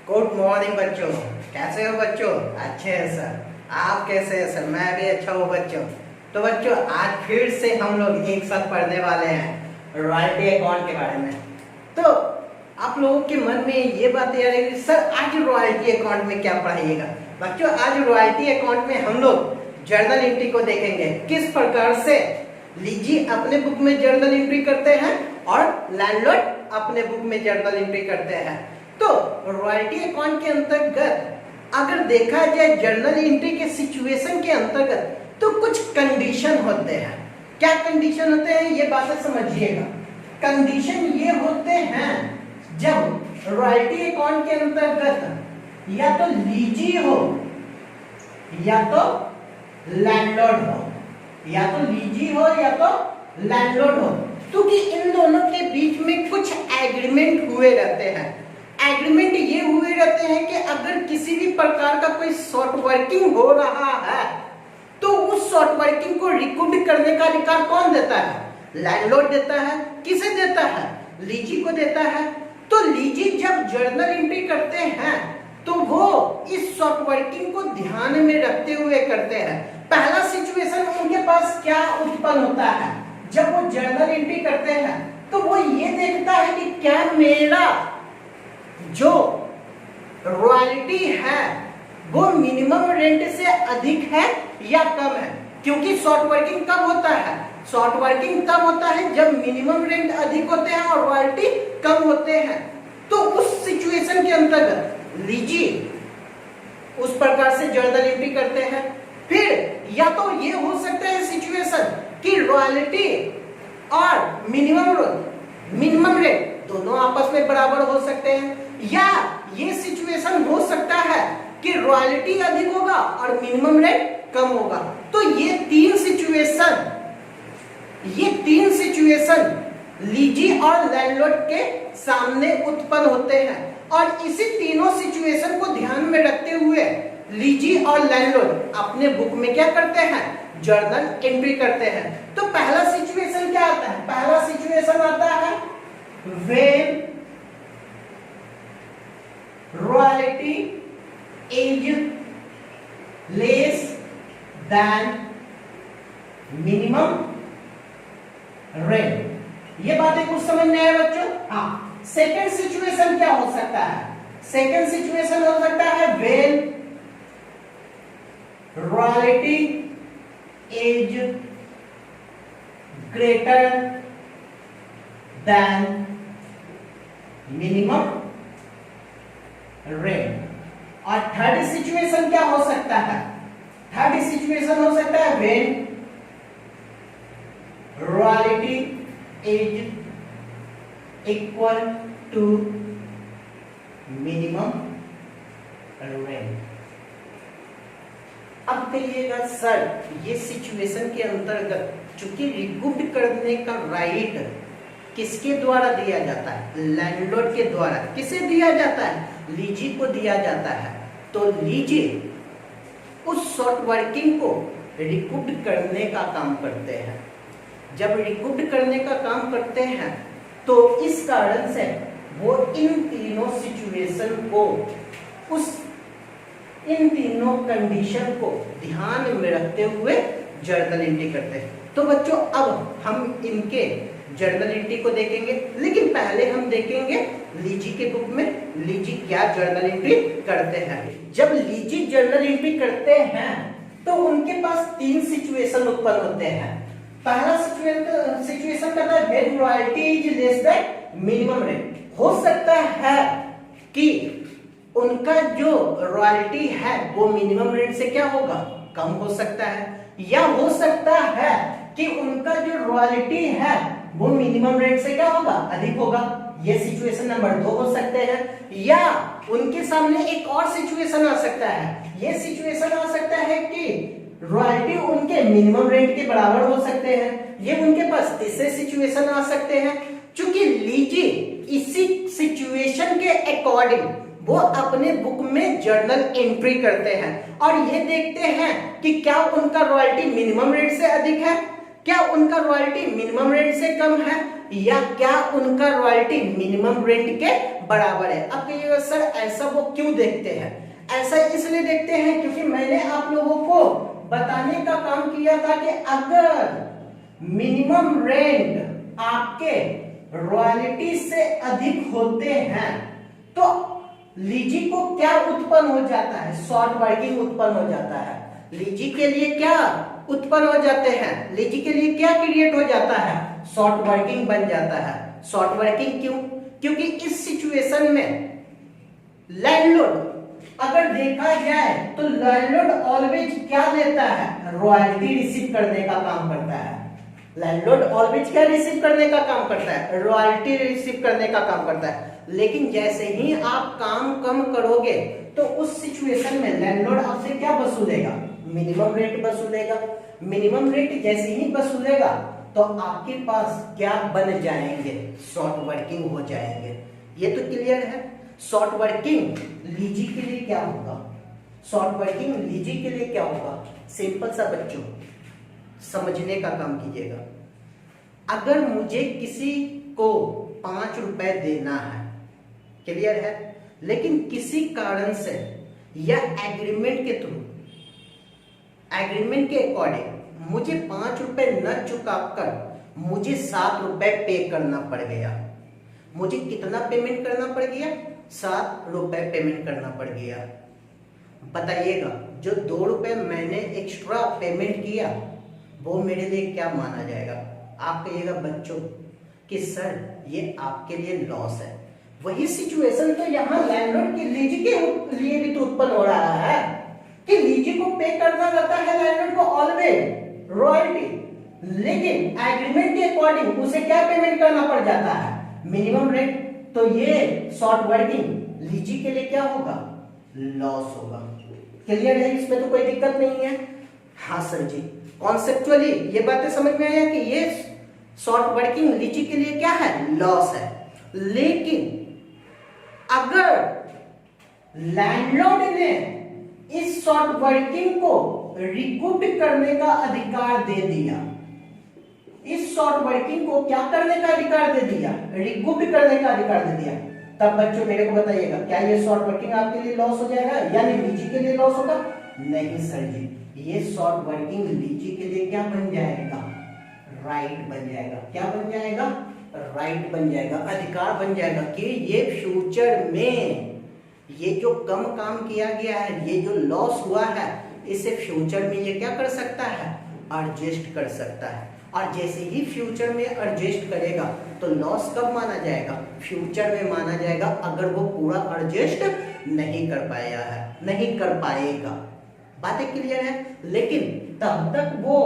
Good morning बच्चों। कैसे हो बच्चों? अच्छे हैं सर। आप कैसे हैं सर? मैं भी अच्छा हूँ बच्चों। तो बच्चों आज फिर से हम लोग एक साथ पढ़ने वाले हैं रॉयल्टी अकाउंट के बारे में। तो आप लोगों के मन में ये बात आ रही है सर आज रॉयल्टी अकाउंट में क्या पढ़ाइएगा? बच्चों आज रॉयल्टी अकाउंट में हम लोग जर्नल एंट्री को देखेंगे, किस प्रकार से लीजी अपने बुक में जर्नल एंट्री करते हैं और लैंडलॉर्ड अपने बुक में जर्नल एंट्री करते हैं। तो रॉयल्टी अकाउंट के अंतर्गत अगर देखा जाए जर्नल एंट्री के सिचुएशन के अंतर्गत तो कुछ कंडीशन होते हैं। क्या कंडीशन होते हैं ये बातें समझिएगा। कंडीशन ये होते हैं जब रॉयल्टी अकाउंट के अंतर्गत या तो लीजी हो या तो लैंडलॉर्ड हो, या तो लीजी हो या तो लैंडलॉर्ड हो, क्योंकि इन दोनों के बीच में कुछ एग्रीमेंट हुए रहते हैं। एग्रीमेंट ये हुए रहते हैं कि अगर किसी भी प्रकार का कोई शॉर्ट वर्किंग हो रहा है तो उस शॉर्ट वर्किंग को रिकॉर्ड करने का अधिकार कौन देता है? लैंडलॉर्ड देता है। किसे देता है? लीजी को देता है। तो लीजी जब जर्नल एंट्री करते हैं तो वो इस शॉर्ट वर्किंग को ध्यान में रखते हुए करते हैं। पहला सिचुएशन उनके पास क्या उत्पन्न होता है जब वो जर्नल एंट्री करते हैं तो वो ये देखता है कि क्या मेरा जो रॉयल्टी है वो मिनिमम रेंट से अधिक है या कम है। क्योंकि शॉर्ट वर्किंग कब होता है? शॉर्ट वर्किंग तब होता है जब मिनिमम रेंट अधिक होते हैं और रॉयल्टी कम होते हैं। तो उस सिचुएशन के अंतर्गत लीजी उस प्रकार से जर्नल एंट्री करते हैं। फिर या तो ये हो सकता है सिचुएशन कि रॉयल्टी और मिनिमम रेट दोनों आपस में बराबर हो सकते हैं, या ये सिचुएशन हो सकता है कि रॉयल्टी अधिक होगा और मिनिमम रेट कम होगा। तो ये तीन सिचुएशन लीजी और लैंडलॉर्ड के सामने उत्पन्न होते हैं और इसी तीनों सिचुएशन को ध्यान में रखते हुए लीजी और लैंडलॉर्ड अपने बुक में क्या करते हैं? जर्नल एंट्री करते हैं। तो पहला सिचुएशन क्या आता है? पहला सिचुएशन आता है when royalty is less than minimum rent। ये बातें कुछ समझ में आया बच्चों? हाँ। सेकेंड सिचुएशन क्या हो सकता है? सेकेंड सिचुएशन हो सकता है when royalty is greater than minimum rent। और थर्ड सिचुएशन क्या हो सकता है? थर्ड सिचुएशन हो सकता है when royalty is equal to minimum rent। अब कहिएगा सर ये सिचुएशन के अंतर्गत चूंकि रिकूप करने का राइट किसके द्वारा दिया जाता है? लैंडलॉर्ड के द्वारा। किसे दिया जाता है? लीजी को दिया जाता है। तो लीजी उस शॉर्ट वर्किंग को रिकूप करने का काम करते हैं। जब रिकूप करने का काम करते हैं तो इस कारण से वो इन तीनों सिचुएशन को इन तीनों कंडीशन को ध्यान में रखते हुए जर्नल एंट्री करते हैं। तो बच्चों अब हम इनके जर्नल एंट्री को देखेंगे, लेकिन पहले हम देखेंगे लीजी के बुक में लीजी क्या जर्नल एंट्री करते हैं। जब लीजी जर्नल एंट्री करते हैं तो उनके पास तीन सिचुएशन उत्पन्न होते हैं। पहला सिचुएशन कहता है when royalty is less than minimum rent। हो सकता है कि उनका जो रॉयल्टी है वो मिनिमम रेट से क्या होगा? कम हो सकता है, या हो सकता है कि उनका जो रॉयल्टी है वो मिनिमम रेट से क्या होगा? अधिक होगा। ये सिचुएशन नंबर 2 हो सकते हैं। या उनके सामने एक और सिचुएशन आ सकता है। ये सिचुएशन आ सकता है कि रॉयल्टी उनके मिनिमम रेट के बराबर हो सकते हैं। ये उनके पास तीसरे सिचुएशन आ सकते हैं। चूंकि लीजी इसी सिचुएशन के अकॉर्डिंग वो अपने बुक में जर्नल एंट्री करते हैं और ये देखते हैं कि क्या उनका रॉयल्टी मिनिमम रेट से अधिक है क्या उनका रॉयल्टी मिनिमम रेंट से कम है या क्या उनका रॉयल्टी मिनिमम रेंट के बराबर है? अब कहिएगा सर ऐसा वो क्यों देखते हैं? ऐसा इसलिए देखते हैं क्योंकि मैंने आप लोगों को बताने का काम किया था कि अगर मिनिमम रेंट आपके रॉयल्टी से अधिक होते हैं तो लीजी को क्या उत्पन्न हो जाता है? शॉर्ट वर्किंग उत्पन्न हो जाता है। लीजी के लिए क्या उत्पन्न हो जाते हैं? लीजी के लिए क्या क्रिएट हो जाता है? शॉर्ट वर्किंग बन जाता है। शॉर्ट वर्किंग क्यों? क्योंकि इस सिचुएशन में लैंडलॉर्ड अगर देखा जाए तो लैंडलॉर्ड ऑलवेज क्या लेता है? रॉयल्टी रिसीव करने का काम करता है। लैंडलॉर्ड ऑलवेज क्या रिसीव करने का काम करता है? रॉयल्टी रिसीव करने का काम करता है। लेकिन जैसे ही आप काम कम करोगे तो उस सिचुएशन में लैंडलॉर्ड आपसे क्या वसूलेगा? मिनिमम रेंट वसूलेगा। मिनिमम रेंट जैसे ही वसूलेगा तो आपके पास क्या बन जाएंगे? शॉर्ट वर्किंग हो जाएंगे। ये तो क्लियर है। शॉर्ट वर्किंग लीजी के लिए क्या होगा? शॉर्ट वर्किंग लीजी के लिए क्या होगा? सिंपल सा बच्चों समझने का काम कीजिएगा। अगर मुझे किसी को 5 रुपए देना है, क्लियर है, लेकिन किसी कारण से या एग्रीमेंट के थ्रू, एग्रीमेंट के अकॉर्डिंग मुझे 5 रुपए न चुकाकर मुझे 7 रुपए पे करना पड़ गया। मुझे कितना पेमेंट करना पड़ गया? 7 रुपए पेमेंट करना पड़ गया। बताइएगा जो 2 रुपए मैंने एक्स्ट्रा पेमेंट किया वो मेरे लिए क्या माना जाएगा? आप कहिएगा बच्चों कि सर ये आपके लिए लॉस है। वही सिचुएशन तो यहाँ लैंडलॉर्ड की लीजी के लिए भी तो उत्पन्न हो रहा है कि लीजी को पे करना रहता है लैंडलॉर्ड को ऑलवेज रॉयल्टी, लेकिन एग्रीमेंट के अकॉर्डिंग उसे क्या पेमेंट करना पड़ जाता है? Minimum rate. तो ये शॉर्ट वर्किंग लीजी के लिए क्या होगा? लॉस होगा। क्लियर है? इसमें तो कोई दिक्कत नहीं है। हाँ सर जी, कॉन्सेप्चुअली ये बातें समझ में आया कि ये शॉर्ट वर्किंग लीजी के लिए क्या है? लॉस है। लेकिन अगर लैंडलॉर्ड ने इस शॉर्ट वर्किंग को रिकूप करने का अधिकार दे दिया, इस शॉर्ट वर्किंग को क्या करने का अधिकार दे दिया? रिकूप करने का अधिकार दे दिया, तब बच्चों मेरे को बताइएगा क्या ये शॉर्ट वर्किंग आपके लिए लॉस हो जाएगा यानी लीजी के लिए लॉस होगा? नहीं सर जी, ये शॉर्ट वर्किंग लीजी के लिए क्या बन जाएगा? राइट बन जाएगा। क्या बन जाएगा? राइट बन जाएगा, अधिकार बन जाएगा कि ये फ्यूचर में ये जो कम काम किया गया है, ये जो लॉस हुआ है, इसे फ्यूचर में ये क्या कर सकता है? एडजस्ट कर सकता है। और जैसे ही फ्यूचर में एडजस्ट करेगा तो लॉस कब माना जाएगा? फ्यूचर में माना जाएगा अगर वो पूरा एडजस्ट नहीं कर पाया है, नहीं कर पाएगा। बातें क्लियर है? लेकिन तब तक वो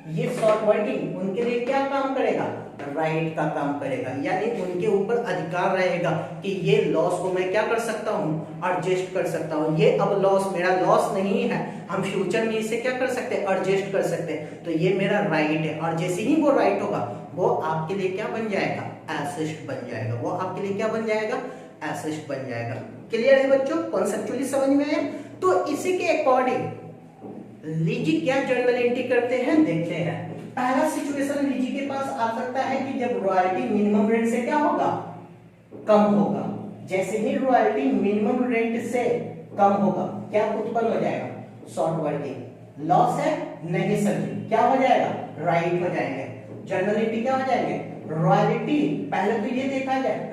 ये शॉर्ट वर्किंग उनके लिए क्या काम करेगा? राइट का काम करेगा, यानी उनके ऊपर अधिकार रहेगा कि ये लॉस को मैं क्या कर सकता हूँ? एडजस्ट कर सकता हूँ। ये अब लॉस मेरा लॉस नहीं है, हम फ्यूचर में इसे क्या कर सकते हैं? एडजस्ट कर सकते हैं। तो ये मेरा राइट है। और जैसे ही वो राइट होगा वो आपके लिए क्या बन जाएगा? एसेट बन जाएगा। वो आपके लिए क्या बन जाएगा? एसेट बन जाएगा। क्लियर है बच्चों? कॉन्सेप्चुअली समझ में आया? तो इसी के अकॉर्डिंग लीजी क्या जर्नल एंट्री करते हैं देखते हैं। पहला सिचुएशन लीजी के पास आ सकता है कि जब रॉयल्टी मिनिमम रेट से क्या होगा? कम होगा। जैसे ही रॉयल्टी मिनिमम रेट से कम होगा क्या उत्पन्न हो जाएगा? Short working. लॉस है? नहीं सर जी, क्या हो जाएगा? राइट हो जाएंगे। जर्नल एंट्री क्या हो जाएंगे? रॉयल्टी। पहले तो ये देखा जाए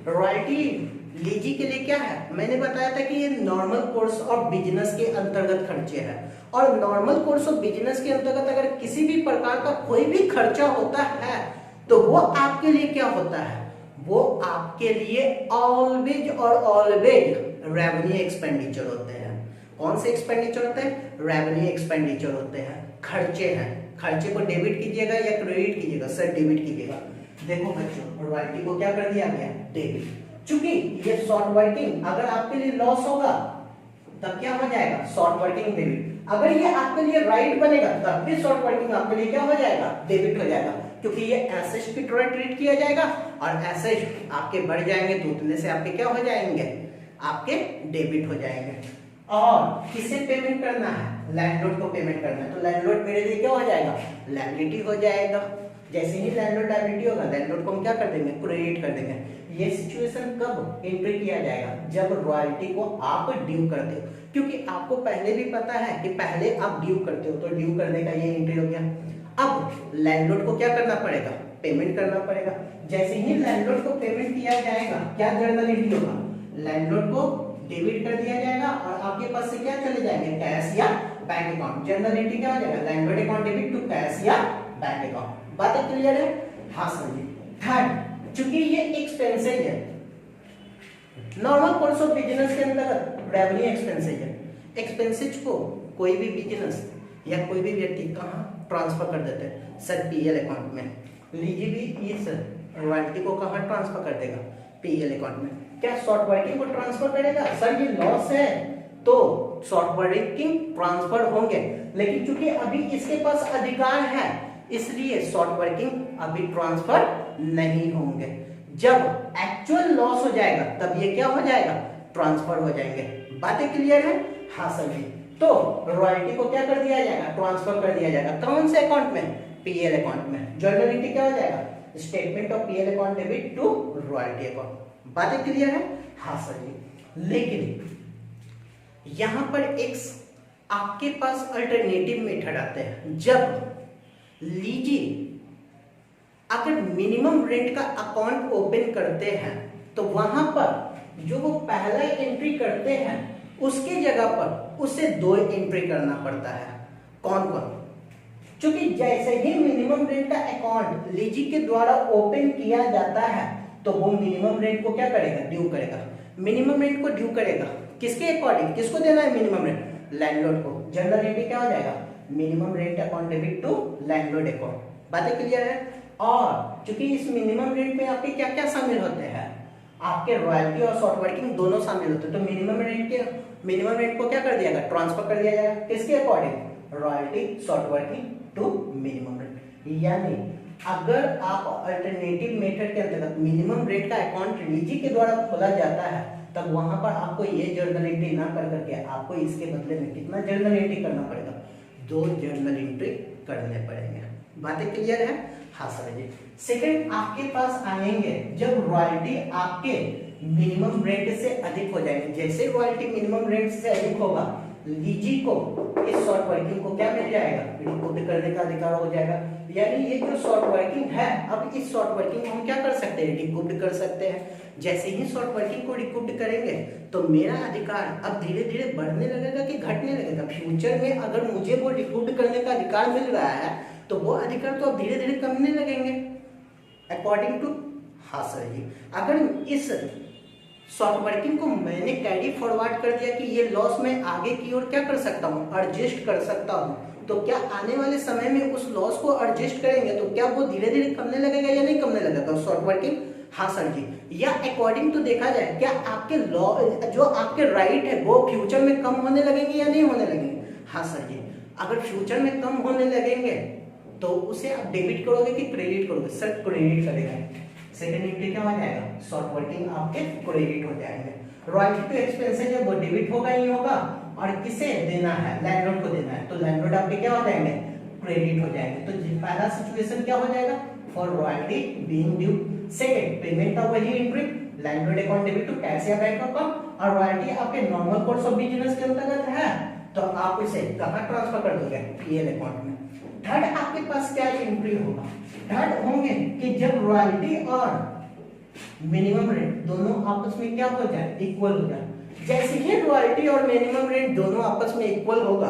रॉयल्टी लीजी के लिए क्या है? मैंने बताया था कि ये नॉर्मल कोर्स ऑफ बिजनेस के अंतर्गत खर्चे हैं। और नॉर्मल कोर्स ऑफ बिजनेस के अंतर्गत अगर किसी भी प्रकार का कोई भी खर्चा होता है तो वो आपके लिए क्या होता है? वो आपके लिए ऑलवेज और ऑलवेज रेवेन्यू एक्सपेंडिचर होते हैं। कौन से एक्सपेंडिचर होते हैं? रेवेन्यू एक्सपेंडिचर होते हैं, खर्चे हैं। खर्चे को डेबिट कीजिएगा या क्रेडिट कीजिएगा? सर डेबिट कीजिएगा। देखो बच्चों रॉयल्टी को क्या कर दिया गया? डेबिट। चूंकि ये शॉर्ट वर्किंग अगर आपके लिए लॉस होगा तब क्या हो जाएगा? Short working debit. अगर ये आपके लिए राइट बनेगा तब भी शॉर्ट वर्किंग आपके लिए क्या हो जाएगा? डेबिट हो जाएगा, क्योंकि ये एसेट की तरह ट्रीट किया जाएगा और एसेट आपके बढ़ जाएंगे तो उतने से आपके क्या हो जाएंगे? आपके डेबिट हो जाएंगे। और किसे पेमेंट करना है, लैंडलॉर्ड को पेमेंट करना है, तो लैंडलॉर्ड मेरे लिए क्या हो जाएगा, लायबिलिटी हो जाएगा। जैसे ही लैंडलॉर्ड लायबिलिटी होगा, लैंडलॉर्ड को हम क्या कर देंगे, क्रेडिट कर देंगे। ये सिचुएशन कब एंट्री किया जाएगा, जब रॉयल्टी को आप ड्यू करते हो, क्योंकि आपको पहले भी पता है कि पहले आप ड्यू करते हो, तो ड्यू करने का ये एंट्री हो गया। अब लैंडलॉर्ड को क्या करना पड़ेगा, पेमेंट करना पड़ेगा। जैसे ही लैंडलॉर्ड को पेमेंट किया जाएगा, क्या जर्नल एंट्री होगा, लैंडलॉर्ड को डेबिट कर दिया जाएगा और आपके पास से क्या चले जाएंगे, कैश या बैंक अकाउंट। जर्नल एंट्री क्या हो जाएगा, landlord account debit to cash या बैंक अकाउंट। बातें क्लियर है? हाँ सर जी। थर्ड, चूंकि ये एक्सपेंसेज है, नॉर्मल कोर्स ऑफ बिजनेस के अंतर्गत रेवेन्यू एक्सपेंसेज है। एक्सपेंसेज को कोई भी बिजनेस या कोई भी व्यक्ति कहाँ ट्रांसफर कर देते हैं, सर पीएल अकाउंट में। लीजिए भी इस रॉयल्टी को कहाँ ट्रांसफर कर देगा, पीएल अकाउंट में। क्या शॉर्ट वर्किंग को ट्रांसफर करेगा, सर ये लॉस है तो शॉर्ट वर्किंग ट्रांसफर होंगे, लेकिन चूंकि अभी इसके पास अधिकार है इसलिए शॉर्ट वर्किंग अभी ट्रांसफर नहीं होंगे। जब एक्चुअल लॉस हो जाएगा तब ये क्या हो जाएगा, ट्रांसफर हो जाएंगे। बातें क्लियर है? हाँ सर जी। तो रॉयल्टी को क्या कर दिया जाएगा, ट्रांसफर कर दिया जाएगा। कौन से अकाउंट में, पीएल अकाउंट में। जर्नल एंट्री क्या हो जाएगा, statement of PL account debit to royalty account. बातें क्लियर है? हाँ सर जी। लेकिन यहां पर एक आपके पास अल्टरनेटिव मेथड आते हैं। जब लीजिए अगर मिनिमम रेंट का अकाउंट ओपन करते हैं तो वहां पर जो वो पहला एंट्री करते हैं उसके जगह पर उसे 2 एंट्री करना पड़ता है। कौन कौन? क्योंकि जैसे ही मिनिमम रेंट का अकाउंट लीजी के द्वारा ओपन किया जाता है तो वो मिनिमम रेंट को क्या करेगा, ड्यू करेगा। मिनिमम रेंट को ड्यू करेगा किसके अकॉर्डिंग, किसको देना है मिनिमम रेंट, लैंडलॉर्ड को। जनरल एंट्री क्या हो जाएगा, minimum rent account debit to landlord account. बातें क्लियर है? और क्योंकि इस मिनिमम रेंट में आपके क्या क्या शामिल होते हैं, आपके रॉयल्टी और शॉर्ट वर्किंग दोनों शामिल होते हैं। तो मिनिमम रेंट को क्या कर दिया जाएगा, ट्रांसफर कर दिया जाएगा किसके according, royalty short working to minimum rent. यानी अगर आप अल्टरनेटिव मेथड के अंतर्गत मिनिमम रेट का अकाउंट लीजी के द्वारा खोला जाता है तब वहां पर आपको ये जर्नल एंट्री ना कर करके आपको इसके बदले में कितना जर्नल एंट्री करना पड़ेगा, 2 जर्नल एंट्री करने पड़ेंगे। बातें क्लियर है? हाँ सर जी। सेकंड आपके पास आएंगे जब रॉयल्टी आपके मिनिमम रेट से अधिक हो जाएगी। जैसे रॉयल्टी मिनिमम रेट से अधिक होगा लीजी को इस शॉर्ट वर्किंग को क्या मिल जाएगा, रिकूप करने का अधिकार हो जाएगा। यानी ये जो शॉर्ट वर्किंग है, अब इस शॉर्ट वर्किंग को हम क्या कर सकते हैं, रिकूप कर सकते हैं। जैसे ही शॉर्ट वर्किंग को रिकूप करेंगे तो मेरा अधिकार अब धीरे धीरे बढ़ने लगेगा कि घटने लगेगा। फ्यूचर में अगर मुझे वो रिकूप करने का अधिकार मिल रहा है तो वो अधिकार तो अब धीरे धीरे कमने लगेंगे अकॉर्डिंग टू। हाँ सर जी। अगर इस शॉर्ट वर्किंग को मैंने कैरी फॉरवर्ड कर दिया कि ये लॉस मैं आगे की ओर क्या कर सकता हूँ, एडजस्ट कर सकता हूँ, तो क्या आने वाले समय में उस लॉस को एडजस्ट करेंगे तो क्या वो धीरे धीरे कमने लगेगा या नहीं कमने लगेगा शॉर्ट वर्किंग? हाँ सर जी। या अकॉर्डिंग टू देखा जाए क्या आपके लॉ जो आपके राइट है वो फ्यूचर में कम होने लगेंगे या नहीं होने लगेंगे? हाँ सर जी। अगर फ्यूचर में कम होने लगेंगे तो उसे आप डेबिट करोगे कि क्रेडिट करोगे? सर क्रेडिट करेगा। सेकंड एंट्री क्या हो जाएगा, शॉर्ट वर्किंग आपके क्रेडिट हो जाएंगे। रॉयल्टी टू एक्सपेंसेस है वो डेबिट होगा ही होगा, और किसे देना है, लैंडलॉर्ड को देना है, तो लैंडलॉर्ड आपके क्या हो जाएंगे, क्रेडिट हो जाएंगे। तो पहला सिचुएशन क्या हो जाएगा, for royalty being due. Second, payment का वही entry, landlord account debit to cash या बैंक अकाउंट, और रॉयल्टी आपके नॉर्मल कोर्स ऑफ बिजनेस के अंतर्गत है तो आप इसे कहां ट्रांसफर कर दोगे, पीएल अकाउंट में। थर्ड आपके पास क्या एंट्री होगा, थर्ड होंगे कि जब रॉयल्टी और मिनिमम रेट दोनों आपस में क्या हो जाए, इक्वल हो जाए। जैसे ही रॉयल्टी और मिनिमम रेट दोनों आपस में इक्वल होगा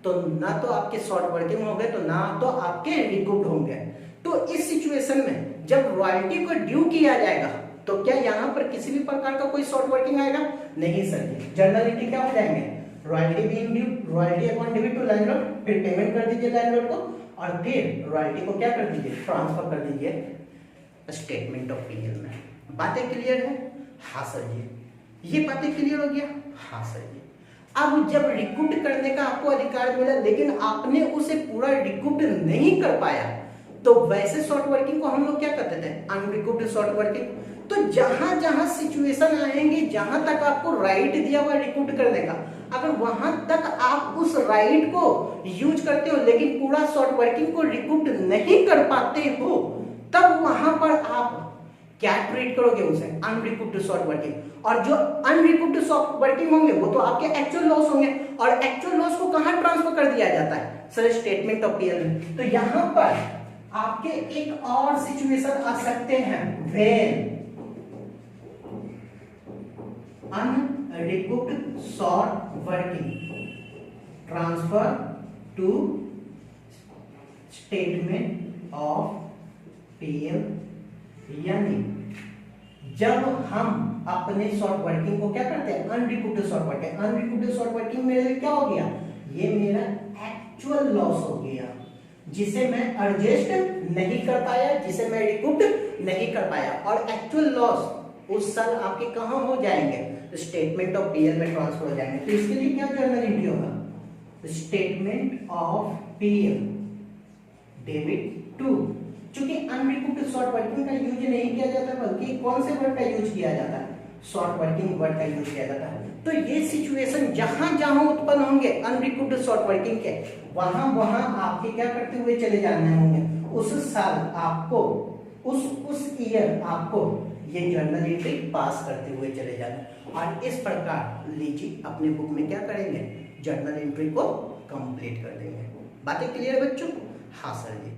तो ना तो आपके शॉर्ट वर्किंग होंगे तो ना तो आपके रिकूप्ड होंगे। तो इस सिचुएशन में जब रॉयल्टी को ड्यू किया जाएगा तो क्या यहाँ पर किसी भी प्रकार का कोई शॉर्ट वर्किंग आएगा? नहीं सर। जर्नलिटी क्या हो जाएंगे, royalty being due, royalty account debit to landlord, फिर पेमेंट कर दीजिए लैंडलॉर्ड को, और फिर रॉयल्टी को क्या कर दीजिए, ट्रांसफर कर दीजिए स्टेटमेंट ऑफ पीएल में। बातें क्लियर है? हाँ सर जी। ये बातें क्लियर हो गया? हाँ सर जी। अब जब रिकूप्ड करने का आपको अधिकार मिला लेकिन आपने उसे पूरा रिकूप्ड नहीं कर पाया तो वैसे शॉर्ट वर्किंग को हम लोग क्या कहते थे, अनरिकूप्ड शॉर्ट वर्किंग। तो जहां जहां सिचुएशन आएंगे, जहां तक आपको राइट दिया हुआ रिक्रूट करने का, अगर वहां तक आप उस राइट को यूज करते हो लेकिन पूरा शॉर्ट वर्किंग को रिक्रूट नहीं कर पाते हो, तब वहां पर आप क्या ट्रीट करोगे? उसे अनरिक्रूट शॉर्ट वर्किंग। और जो अनरिक्रूट शॉर्ट वर्किंग होंगे वो तो आपके एक्चुअल लॉस होंगे, और एक्चुअल लॉस को कहां ट्रांसफर कर दिया जाता है? सर स्टेटमेंट ऑफ पीएल में। तो यहां पर आपके एक और सिचुएशन आ सकते हैं, when unrecruit short working transfer to statement of PL. यानी जब हम अपने शॉर्ट वर्किंग को क्या करते हैं? अनरिक्रूटेड शॉर्ट वर्किंग। अनरिक्रूटेड शॉर्ट वर्किंग मेरे लिए क्या हो गया? ये मेरा एक्चुअल लॉस हो गया, जिसे मैं एडजस्ट नहीं कर पाया, जिसे मैं रिक्रूट नहीं कर पाया। और एक्चुअल लॉस उस साल आपके कहां हो जाएंगे? स्टेटमेंट ऑफ पीएल में ट्रांसफर हो जाएंगे। तो इसके लिए क्या जर्नल एंट्री होगा? Statement of PL debit to. चूंकि अनरिक्रूटेड शॉर्ट वर्किंग का यूज नहीं किया जाता, बल्कि कौन से वर्ड का यूज किया जाता है? शॉर्ट वर्किंग वर्ड का यूज किया जाता है। तो ये सिचुएशन जहां जहां उत्पन्न होंगे अनरिक्रूटेड शॉर्ट वर्किंग के, वहां वहां आपके क्या करते हुए चले जाने होंगे? उस साल आपको, उस ईयर आपको ये जर्नल एंट्री पास करते हुए चले जाना। और इस प्रकार लीजिए अपने बुक में क्या करेंगे? जर्नल एंट्री को कंप्लीट कर देंगे। बातें क्लियर बच्चों? हाँ सर जी।